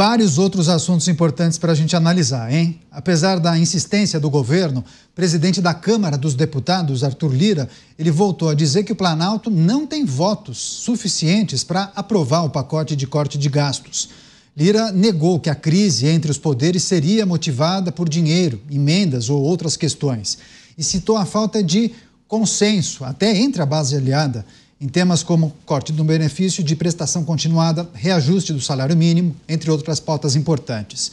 vários outros assuntos importantes para a gente analisar, hein? Apesar da insistência do governo, o presidente da Câmara dos Deputados, Arthur Lira, ele voltou a dizer que o Planalto não tem votos suficientes para aprovar o pacote de corte de gastos. Lira negou que a crise entre os poderes seria motivada por dinheiro, emendas ou outras questões, e citou a falta de consenso, até entre a base aliada, em temas como corte do benefício de prestação continuada, reajuste do salário mínimo, entre outras pautas importantes.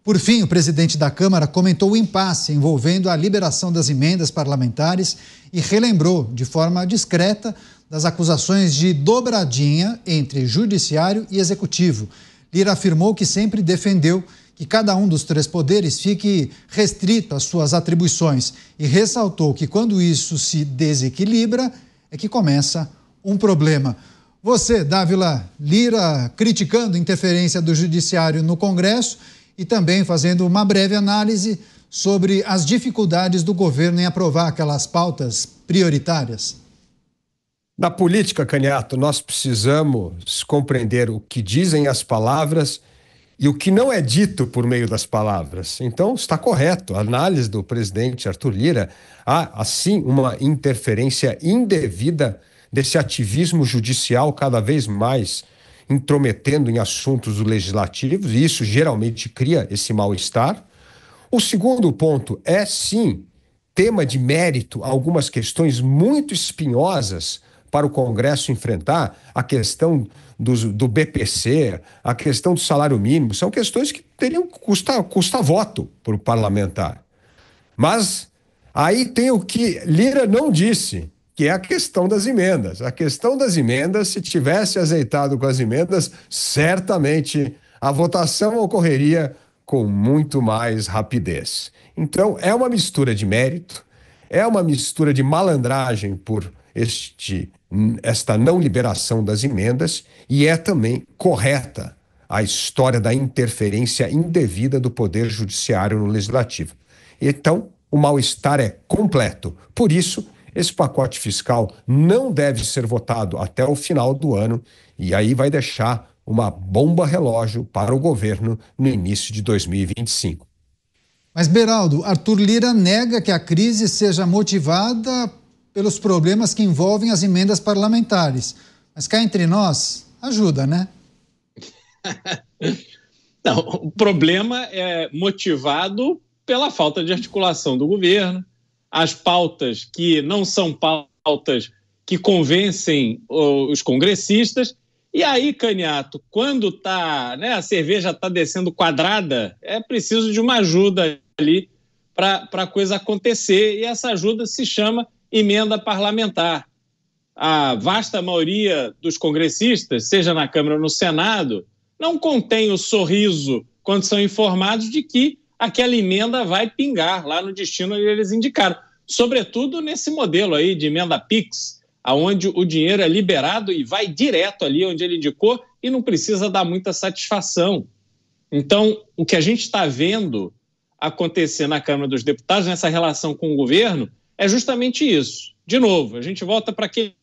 Por fim, o presidente da Câmara comentou o impasse envolvendo a liberação das emendas parlamentares e relembrou, de forma discreta, das acusações de dobradinha entre judiciário e executivo. Lira afirmou que sempre defendeu que cada um dos três poderes fique restrito às suas atribuições e ressaltou que quando isso se desequilibra é que começa um problema. Você, Dávila, Lira criticando a interferência do Judiciário no Congresso e também fazendo uma breve análise sobre as dificuldades do governo em aprovar aquelas pautas prioritárias. Na política, Canhato, nós precisamos compreender o que dizem as palavras e o que não é dito por meio das palavras. Então, está correto. A análise do presidente Arthur Lira, há, assim, uma interferência indevida desse ativismo judicial cada vez mais intrometendo em assuntos legislativos, e isso geralmente cria esse mal-estar. O segundo ponto é, sim, tema de mérito algumas questões muito espinhosas para o Congresso enfrentar, a questão do BPC, a questão do salário mínimo, são questões que teriam que custar voto para o parlamentar. Mas aí tem o que Lira não disse, que é a questão das emendas. A questão das emendas, se tivesse azeitado com as emendas, certamente a votação ocorreria com muito mais rapidez. Então, é uma mistura de mérito, é uma mistura de malandragem por esta não liberação das emendas e é também correta a história da interferência indevida do Poder Judiciário no Legislativo. Então, o mal-estar é completo. Por isso, esse pacote fiscal não deve ser votado até o final do ano e aí vai deixar uma bomba relógio para o governo no início de 2025. Mas, Beraldo, Arthur Lira nega que a crise seja motivada pelos problemas que envolvem as emendas parlamentares. Mas cá entre nós, ajuda, né? Não, o problema é motivado pela falta de articulação do governo, as pautas que não são pautas que convencem os congressistas. E aí, Canhato, quando a cerveja está descendo quadrada, é preciso de uma ajuda ali para a coisa acontecer. E essa ajuda se chama emenda parlamentar. A vasta maioria dos congressistas, seja na Câmara ou no Senado, não contém o sorriso quando são informados de que aquela emenda vai pingar lá no destino que eles indicaram. Sobretudo nesse modelo aí de emenda PIX, onde o dinheiro é liberado e vai direto ali onde ele indicou e não precisa dar muita satisfação. Então, o que a gente está vendo acontecer na Câmara dos Deputados, nessa relação com o governo, é justamente isso. De novo, a gente volta para aquele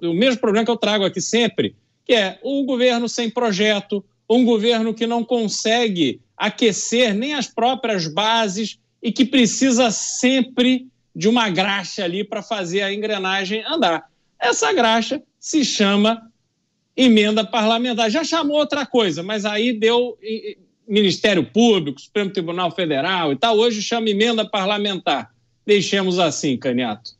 o mesmo problema que eu trago aqui sempre, que é um governo sem projeto, um governo que não consegue aquecer nem as próprias bases e que precisa sempre de uma graxa ali para fazer a engrenagem andar. Essa graxa se chama emenda parlamentar. Já chamou outra coisa, mas aí deu Ministério Público, Supremo Tribunal Federal e tal. Hoje chama emenda parlamentar. Deixemos assim, Canhato.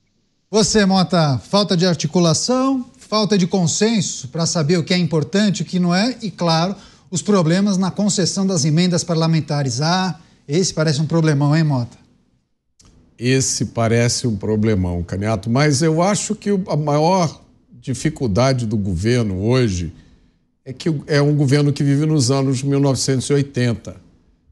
Você, Mota, falta de articulação, falta de consenso para saber o que é importante e o que não é, e, claro, os problemas na concessão das emendas parlamentares. Esse parece um problemão, hein, Mota? Esse parece um problemão, Canhato, mas eu acho que a maior dificuldade do governo hoje é que é um governo que vive nos anos 1980.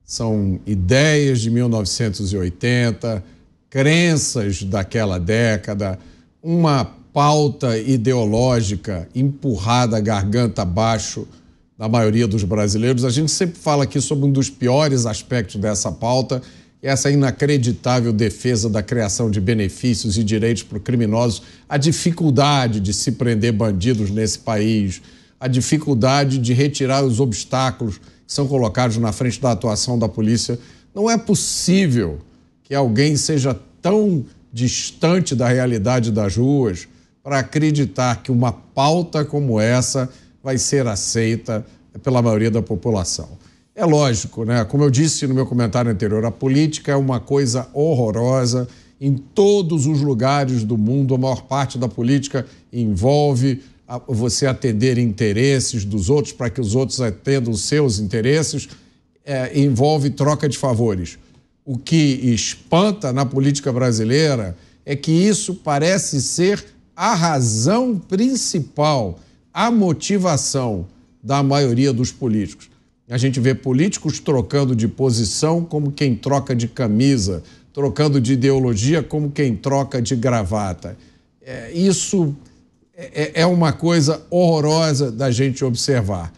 São ideias de 1980, crenças daquela década, uma pauta ideológica empurrada garganta abaixo da maioria dos brasileiros. A gente sempre fala aqui sobre um dos piores aspectos dessa pauta, essa inacreditável defesa da criação de benefícios e direitos para criminosos, a dificuldade de se prender bandidos nesse país, a dificuldade de retirar os obstáculos que são colocados na frente da atuação da polícia. Não é possível que alguém seja tão distante da realidade das ruas para acreditar que uma pauta como essa vai ser aceita pela maioria da população. É lógico, né? Como eu disse no meu comentário anterior, a política é uma coisa horrorosa. Em todos os lugares do mundo, a maior parte da política envolve você atender interesses dos outros para que os outros atendam os seus interesses, envolve troca de favores. O que espanta na política brasileira é que isso parece ser a razão principal, a motivação da maioria dos políticos. A gente vê políticos trocando de posição como quem troca de camisa, trocando de ideologia como quem troca de gravata. Isso é uma coisa horrorosa da gente observar.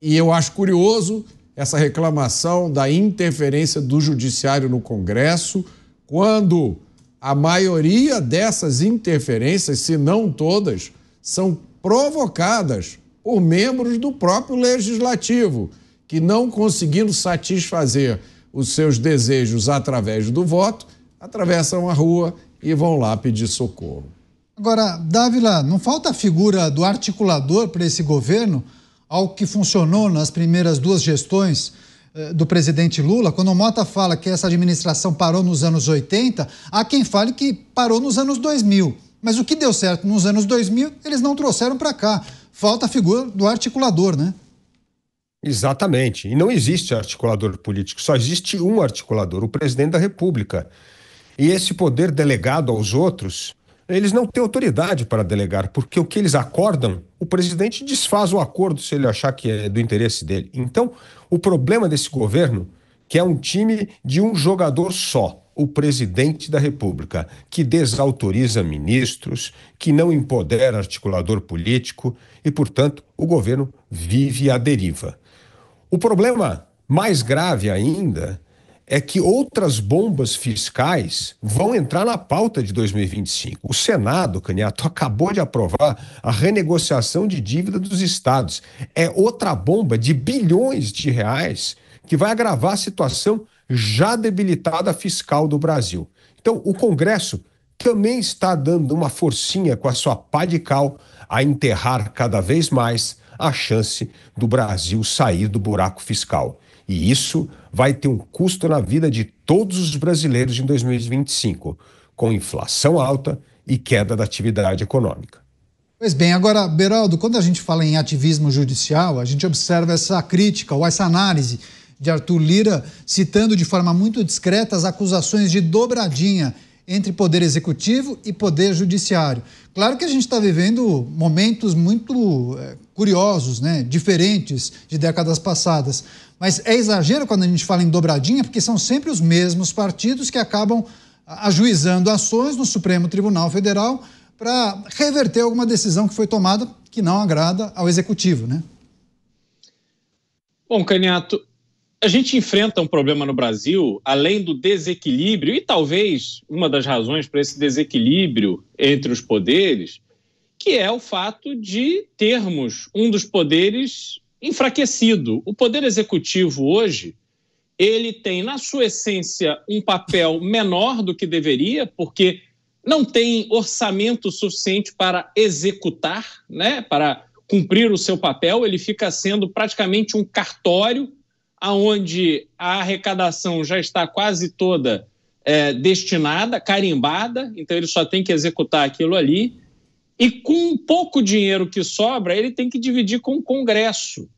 E eu acho curioso essa reclamação da interferência do judiciário no Congresso, quando a maioria dessas interferências, se não todas, são provocadas por membros do próprio Legislativo, que não conseguindo satisfazer os seus desejos através do voto, atravessam a rua e vão lá pedir socorro. Agora, Dávila, não falta a figura do articulador para esse governo, algo que funcionou nas primeiras duas gestões do presidente Lula. Quando o Mota fala que essa administração parou nos anos 80, há quem fale que parou nos anos 2000. Mas o que deu certo nos anos 2000, eles não trouxeram para cá. Falta a figura do articulador, né? Exatamente. E não existe articulador político, só existe um articulador, o presidente da República. E esse poder delegado aos outros, eles não têm autoridade para delegar, porque o que eles acordam, o presidente desfaz o acordo se ele achar que é do interesse dele. Então, o problema desse governo, que é um time de um jogador só, o presidente da República, que desautoriza ministros, que não empodera articulador político e, portanto, o governo vive à deriva. O problema mais grave ainda é que outras bombas fiscais vão entrar na pauta de 2025. O Senado, Canhato, acabou de aprovar a renegociação de dívida dos estados. É outra bomba de bilhões de reais que vai agravar a situação já debilitada fiscal do Brasil. Então, o Congresso também está dando uma forcinha com a sua pá de cal a enterrar cada vez mais a chance do Brasil sair do buraco fiscal. E isso vai ter um custo na vida de todos os brasileiros em 2025, com inflação alta e queda da atividade econômica. Pois bem, agora, Beraldo, quando a gente fala em ativismo judicial, a gente observa essa crítica ou essa análise de Arthur Lira, citando de forma muito discreta as acusações de dobradinha entre poder executivo e poder judiciário. Claro que a gente está vivendo momentos muito curiosos, né? Diferentes de décadas passadas, mas é exagero quando a gente fala em dobradinha, porque são sempre os mesmos partidos que acabam ajuizando ações no Supremo Tribunal Federal para reverter alguma decisão que foi tomada que não agrada ao executivo, né? Bom, Canhato, a gente enfrenta um problema no Brasil, além do desequilíbrio, e talvez uma das razões para esse desequilíbrio entre os poderes, que é o fato de termos um dos poderes enfraquecido. O poder executivo hoje, ele tem na sua essência um papel menor do que deveria, porque não tem orçamento suficiente para executar, né, para cumprir o seu papel. Ele fica sendo praticamente um cartório, onde a arrecadação já está quase toda destinada, carimbada, então ele só tem que executar aquilo ali, e com pouco dinheiro que sobra, ele tem que dividir com o Congresso.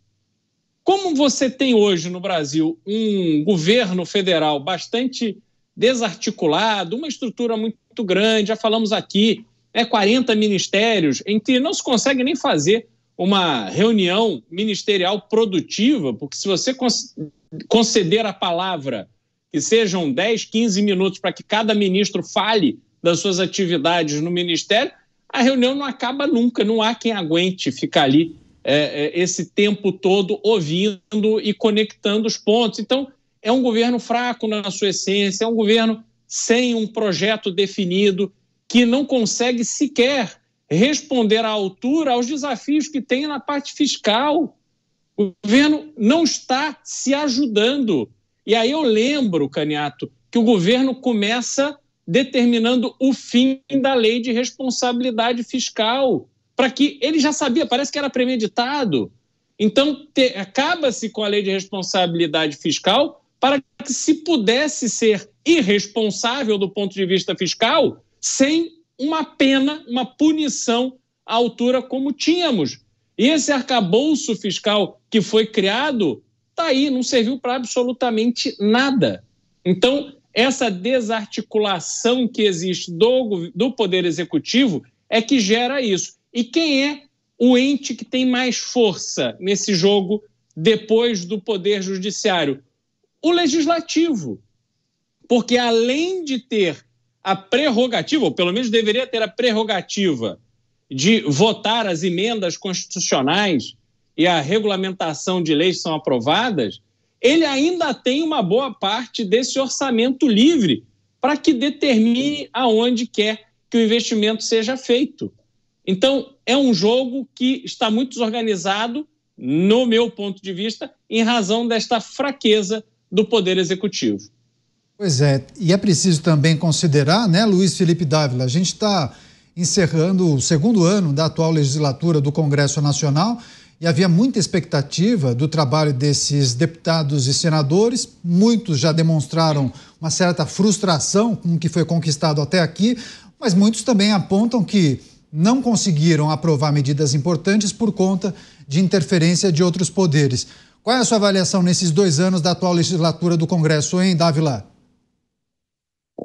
Como você tem hoje no Brasil um governo federal bastante desarticulado, uma estrutura muito grande, já falamos aqui, 40 ministérios, em que não se consegue nem fazer uma reunião ministerial produtiva, porque se você conceder a palavra que sejam 10, 15 minutos para que cada ministro fale das suas atividades no ministério, a reunião não acaba nunca, não há quem aguente ficar ali esse tempo todo ouvindo e conectando os pontos. Então, é um governo fraco na sua essência, é um governo sem um projeto definido, que não consegue sequer responder à altura aos desafios que tem na parte fiscal. O governo não está se ajudando. E aí eu lembro, Caniato, que o governo começa determinando o fim da lei de responsabilidade fiscal, para que ele já sabia, parece que era premeditado. Então, acaba-se com a lei de responsabilidade fiscal para que se pudesse ser irresponsável do ponto de vista fiscal sem uma pena, uma punição à altura como tínhamos. E esse arcabouço fiscal que foi criado está aí, não serviu para absolutamente nada. Então, essa desarticulação que existe do Poder Executivo é que gera isso. E quem é o ente que tem mais força nesse jogo depois do Poder Judiciário? O Legislativo. Porque além de ter a prerrogativa, ou pelo menos deveria ter a prerrogativa de votar as emendas constitucionais e a regulamentação de leis que são aprovadas, ele ainda tem uma boa parte desse orçamento livre para que determine aonde quer que o investimento seja feito. Então, é um jogo que está muito desorganizado, no meu ponto de vista, em razão desta fraqueza do Poder Executivo. Pois é, e é preciso também considerar, né, Luiz Felipe Dávila, a gente está encerrando o segundo ano da atual legislatura do Congresso Nacional e havia muita expectativa do trabalho desses deputados e senadores. Muitos já demonstraram uma certa frustração com o que foi conquistado até aqui, mas muitos também apontam que não conseguiram aprovar medidas importantes por conta de interferência de outros poderes. Qual é a sua avaliação nesses 2 anos da atual legislatura do Congresso, hein, Dávila?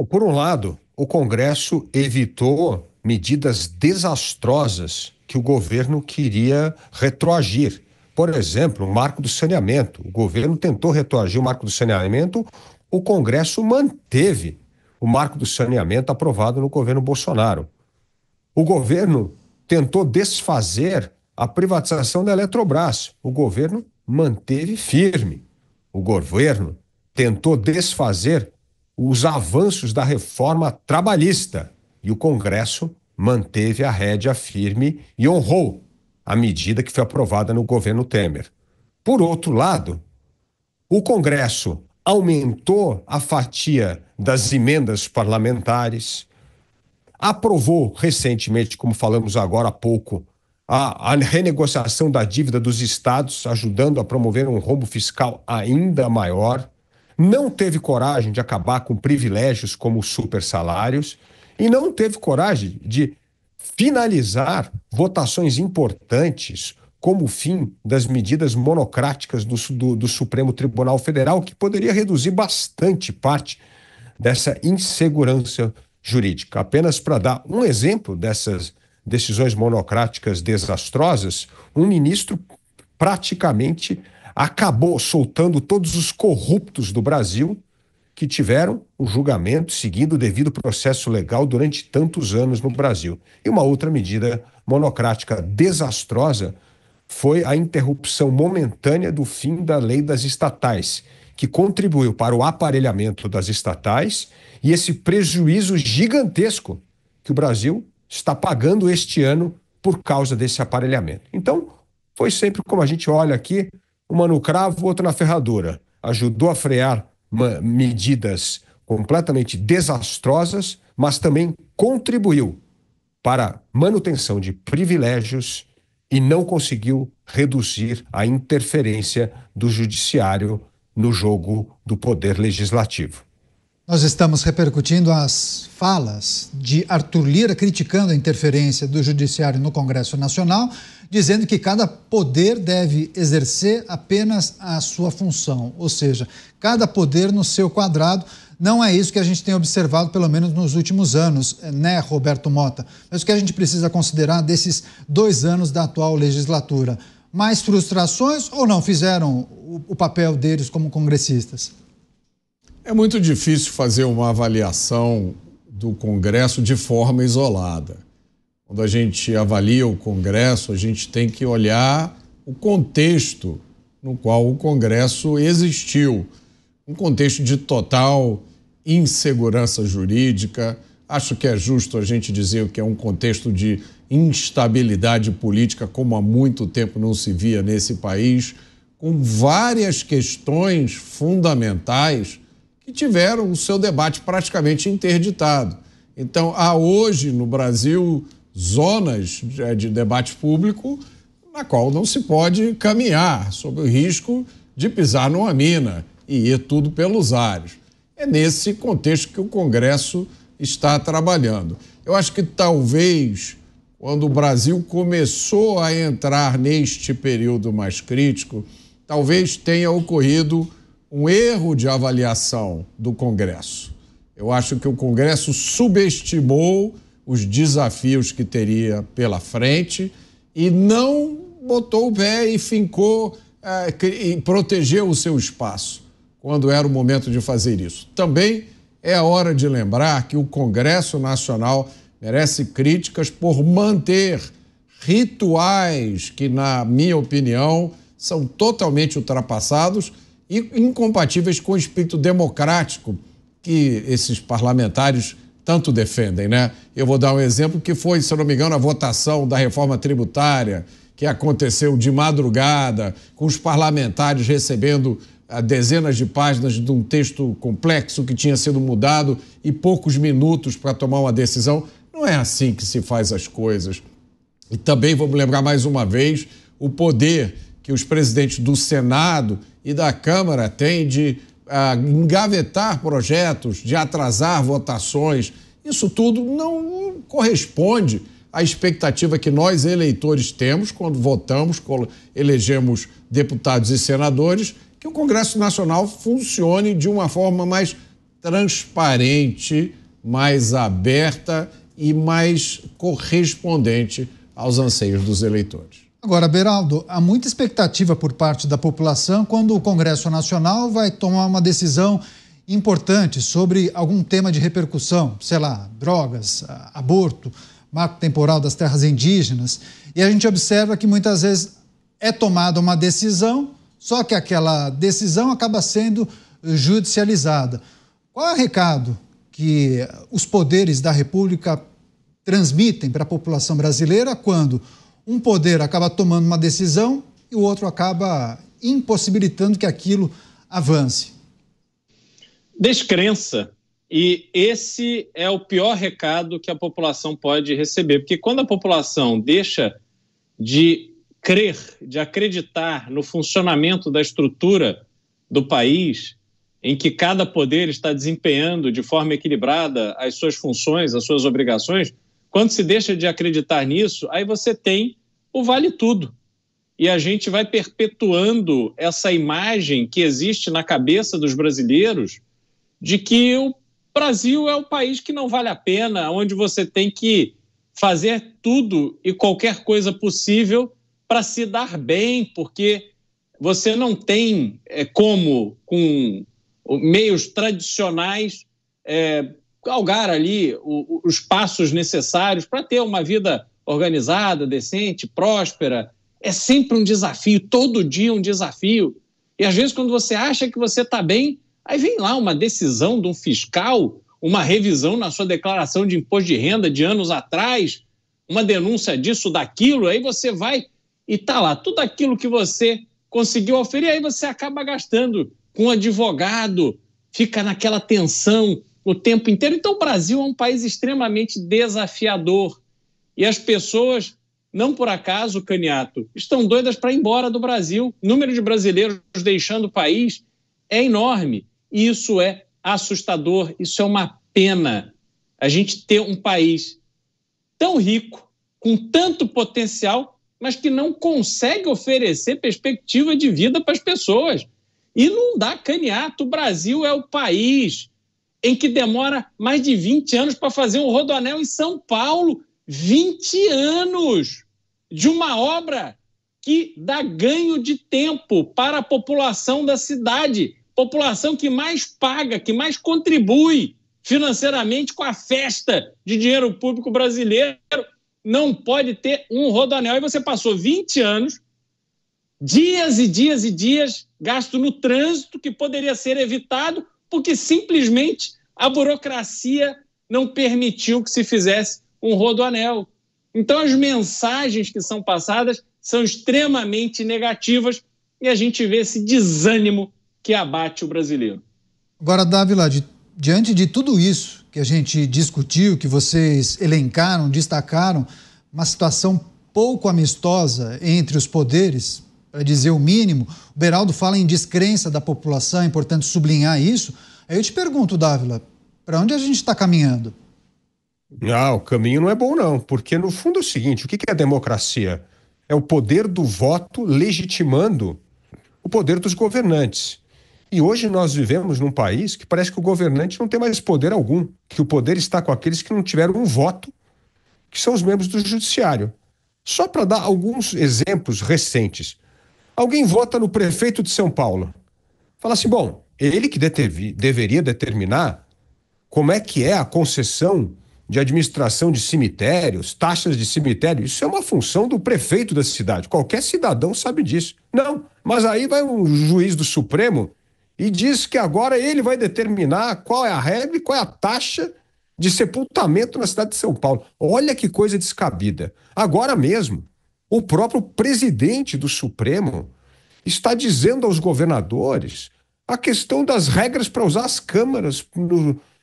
Por um lado, o Congresso evitou medidas desastrosas que o governo queria retroagir. Por exemplo, o marco do saneamento. O governo tentou retroagir o marco do saneamento, o Congresso manteve o marco do saneamento aprovado no governo Bolsonaro. O governo tentou desfazer a privatização da Eletrobras. O governo manteve firme. O governo tentou desfazer os avanços da reforma trabalhista e o Congresso manteve a rédea firme e honrou a medida que foi aprovada no governo Temer. Por outro lado, o Congresso aumentou a fatia das emendas parlamentares, aprovou recentemente, como falamos agora há pouco, a renegociação da dívida dos estados, ajudando a promover um rombo fiscal ainda maior, não teve coragem de acabar com privilégios como os supersalários e não teve coragem de finalizar votações importantes como o fim das medidas monocráticas do Supremo Tribunal Federal, que poderia reduzir bastante parte dessa insegurança jurídica. Apenas para dar um exemplo dessas decisões monocráticas desastrosas, um ministro praticamente acabou soltando todos os corruptos do Brasil que tiveram o julgamento seguindo o devido processo legal durante tantos anos no Brasil. E uma outra medida monocrática desastrosa foi a interrupção momentânea do fim da lei das estatais, que contribuiu para o aparelhamento das estatais e esse prejuízo gigantesco que o Brasil está pagando este ano por causa desse aparelhamento. Então, foi sempre como a gente olha aqui, uma no cravo, outra na ferradura. Ajudou a frear medidas completamente desastrosas, mas também contribuiu para a manutenção de privilégios e não conseguiu reduzir a interferência do judiciário no jogo do poder legislativo. Nós estamos repercutindo as falas de Arthur Lira criticando a interferência do Judiciário no Congresso Nacional, dizendo que cada poder deve exercer apenas a sua função, ou seja, cada poder no seu quadrado. Não é isso que a gente tem observado, pelo menos nos últimos anos, né, Roberto Mota? Mas o que a gente precisa considerar desses 2 anos da atual legislatura? Mais frustrações ou não fizeram o papel deles como congressistas? É muito difícil fazer uma avaliação do Congresso de forma isolada. Quando a gente avalia o Congresso, a gente tem que olhar o contexto no qual o Congresso existiu. Um contexto de total insegurança jurídica. Acho que é justo a gente dizer que é um contexto de instabilidade política como há muito tempo não se via nesse país, com várias questões fundamentais que tiveram o seu debate praticamente interditado. Então, há hoje no Brasil zonas de debate público na qual não se pode caminhar, sob o risco de pisar numa mina e ir tudo pelos ares. É nesse contexto que o Congresso está trabalhando. Eu acho que talvez, quando o Brasil começou a entrar neste período mais crítico, talvez tenha ocorrido um erro de avaliação do Congresso. Eu acho que o Congresso subestimou os desafios que teria pela frente e não botou o pé e fincou e protegeu o seu espaço quando era o momento de fazer isso. Também é a hora de lembrar que o Congresso Nacional merece críticas por manter rituais que, na minha opinião, são totalmente ultrapassados e incompatíveis com o espírito democrático que esses parlamentares tanto defendem, né? Eu vou dar um exemplo que foi, se eu não me engano, a votação da reforma tributária, que aconteceu de madrugada, com os parlamentares recebendo dezenas de páginas de um texto complexo que tinha sido mudado e poucos minutos para tomar uma decisão. Não é assim que se faz as coisas. E também vamos lembrar mais uma vez o poder que os presidentes do Senado e da Câmara têm de engavetar projetos, de atrasar votações. Isso tudo não corresponde à expectativa que nós, eleitores, temos quando votamos, quando elegemos deputados e senadores, que o Congresso Nacional funcione de uma forma mais transparente, mais aberta e mais correspondente aos anseios dos eleitores. Agora, Beraldo, há muita expectativa por parte da população quando o Congresso Nacional vai tomar uma decisão importante sobre algum tema de repercussão, sei lá, drogas, aborto, marco temporal das terras indígenas. E a gente observa que muitas vezes é tomada uma decisão, só que aquela decisão acaba sendo judicializada. Qual é o recado que os poderes da República transmitem para a população brasileira quando um poder acaba tomando uma decisão e o outro acaba impossibilitando que aquilo avance? Descrença. E esse é o pior recado que a população pode receber, porque quando a população deixa de crer, de acreditar no funcionamento da estrutura do país, em que cada poder está desempenhando de forma equilibrada as suas funções, as suas obrigações, quando se deixa de acreditar nisso, aí você tem o vale tudo. E a gente vai perpetuando essa imagem que existe na cabeça dos brasileiros de que o Brasil é o país que não vale a pena, onde você tem que fazer tudo e qualquer coisa possível para se dar bem, porque você não tem como, com meios tradicionais, galgar ali os passos necessários para ter uma vida organizada, decente, próspera. É sempre um desafio, todo dia um desafio. E às vezes quando você acha que você está bem, aí vem lá uma decisão de um fiscal, uma revisão na sua declaração de imposto de renda de anos atrás, uma denúncia disso, daquilo, aí você vai e está lá, tudo aquilo que você conseguiu oferir, aí você acaba gastando com um advogado, fica naquela tensão o tempo inteiro. Então o Brasil é um país extremamente desafiador e as pessoas, não por acaso, Caniato, estão doidas para ir embora do Brasil. O número de brasileiros deixando o país é enorme e isso é assustador, isso é uma pena. A gente ter um país tão rico, com tanto potencial, mas que não consegue oferecer perspectiva de vida para as pessoas. E não dá, Caniato. O Brasil é o país em que demora mais de 20 anos para fazer um rodoanel em São Paulo. 20 anos de uma obra que dá ganho de tempo para a população da cidade, população que mais paga, que mais contribui financeiramente com a festa de dinheiro público brasileiro, não pode ter um rodoanel. E você passou 20 anos, dias e dias e dias, gasto no trânsito que poderia ser evitado porque simplesmente a burocracia não permitiu que se fizesse um rodoanel. Então, as mensagens que são passadas são extremamente negativas e a gente vê esse desânimo que abate o brasileiro. Agora, Dávila, diante de tudo isso que a gente discutiu, que vocês elencaram, destacaram, uma situação pouco amistosa entre os poderes, para dizer o mínimo, o Beraldo fala em descrença da população, é importante sublinhar isso. Aí eu te pergunto, Dávila, para onde a gente está caminhando? O caminho não é bom não, porque no fundo é o seguinte, o que é a democracia? É o poder do voto legitimando o poder dos governantes. E hoje nós vivemos num país que parece que o governante não tem mais poder algum, que o poder está com aqueles que não tiveram um voto, que são os membros do judiciário. Só para dar alguns exemplos recentes. Alguém vota no prefeito de São Paulo. Fala assim, bom, ele que deveria determinar como é que é a concessão de administração de cemitérios, taxas de cemitério, isso é uma função do prefeito da cidade. Qualquer cidadão sabe disso. Não, mas aí vai um juiz do Supremo e diz que agora ele vai determinar qual é a regra e qual é a taxa de sepultamento na cidade de São Paulo. Olha que coisa descabida. Agora mesmo, o próprio presidente do Supremo está dizendo aos governadores a questão das regras para usar as câmaras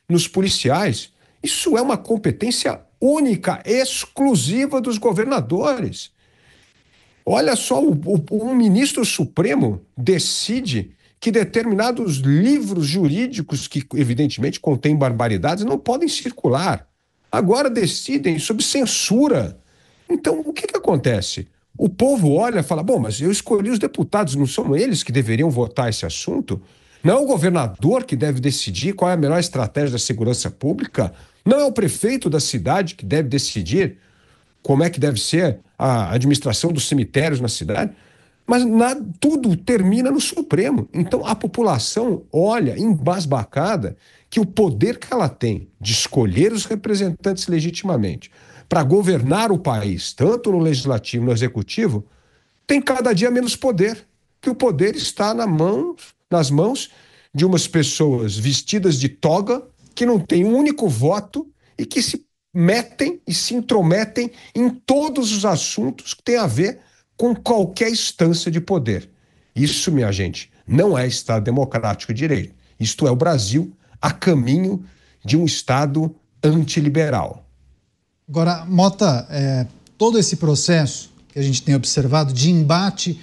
nos policiais. Isso é uma competência única, exclusiva dos governadores. Olha só, um ministro supremo decide que determinados livros jurídicos, que evidentemente contêm barbaridades, não podem circular. Agora decidem sobre censura. Então, o que acontece? O povo olha e fala, bom, mas eu escolhi os deputados, não são eles que deveriam votar esse assunto? Não é o governador que deve decidir qual é a melhor estratégia da segurança pública? Não é o prefeito da cidade que deve decidir como é que deve ser a administração dos cemitérios na cidade? Mas tudo termina no Supremo. Então a população olha embasbacada que o poder que ela tem de escolher os representantes legitimamente para governar o país, tanto no legislativo, no executivo, tem cada dia menos poder, que o poder está nas mãos de umas pessoas vestidas de toga, que não têm um único voto e que se metem e se intrometem em todos os assuntos que têm a ver com qualquer instância de poder. Isso, minha gente, não é Estado democrático de direito. Isto é o Brasil a caminho de um Estado antiliberal. Agora, Mota, todo esse processo que a gente tem observado de embate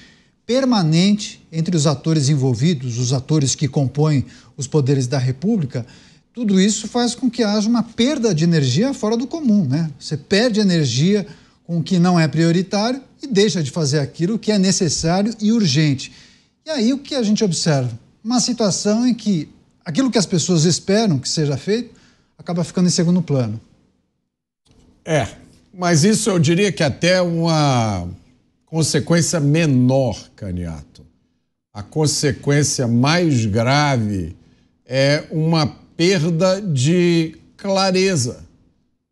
permanente entre os atores envolvidos, os atores que compõem os poderes da República, tudo isso faz com que haja uma perda de energia fora do comum, né? Você perde energia com o que não é prioritário e deixa de fazer aquilo que é necessário e urgente. E aí o que a gente observa? Uma situação em que aquilo que as pessoas esperam que seja feito acaba ficando em segundo plano. Mas isso eu diria que até uma consequência menor, Caniato. A consequência mais grave é uma perda de clareza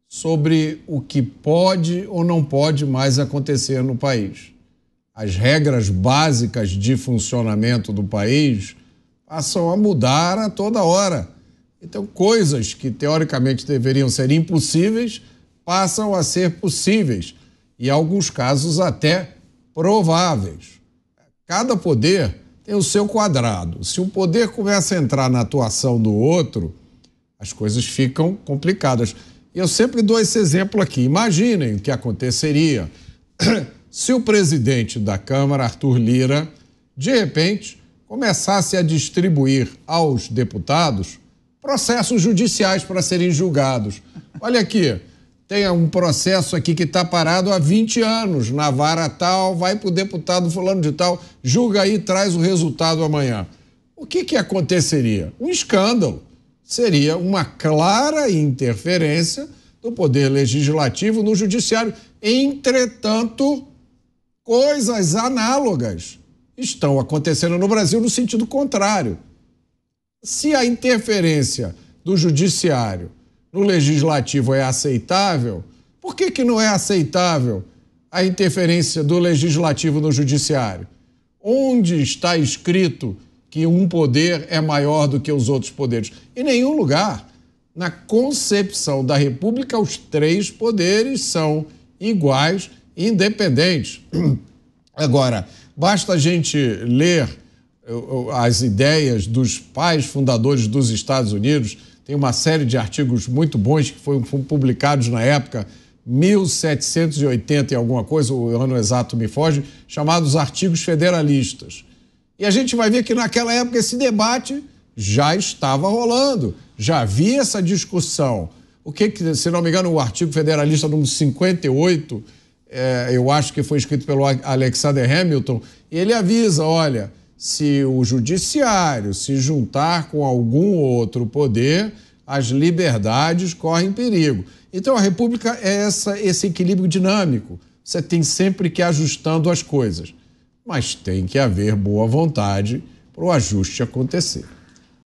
sobre o que pode ou não pode mais acontecer no país. As regras básicas de funcionamento do país passam a mudar a toda hora. Então, coisas que teoricamente deveriam ser impossíveis passam a ser possíveis e, em alguns casos, até prováveis. Cada poder tem o seu quadrado. Se um poder começa a entrar na atuação do outro, as coisas ficam complicadas. E eu sempre dou esse exemplo aqui. Imaginem o que aconteceria se o presidente da Câmara, Arthur Lira, de repente, começasse a distribuir aos deputados processos judiciais para serem julgados. Olha aqui, tem um processo aqui que está parado há 20 anos, na vara tal, vai para o deputado fulano de tal, julga aí, traz o resultado amanhã. O que aconteceria? Um escândalo. Seria uma clara interferência do poder legislativo no judiciário. Entretanto, coisas análogas estão acontecendo no Brasil no sentido contrário. Se a interferência do judiciário no legislativo é aceitável, por que não é aceitável a interferência do legislativo no judiciário? Onde está escrito que um poder é maior do que os outros poderes? Em nenhum lugar. Na concepção da República, os três poderes são iguais e independentes. Agora, basta a gente ler as ideias dos pais fundadores dos Estados Unidos. Tem uma série de artigos muito bons que foram publicados na época, 1780 e alguma coisa, o ano exato me foge, chamados Artigos Federalistas. E a gente vai ver que naquela época esse debate já estava rolando, já havia essa discussão. O que, se não me engano, o artigo federalista número 58, eu acho que foi escrito pelo Alexander Hamilton, e ele avisa, olha, se o judiciário se juntar com algum outro poder, as liberdades correm perigo. Então a república é esse equilíbrio dinâmico. Você tem sempre que ir ajustando as coisas, mas tem que haver boa vontade para o ajuste acontecer.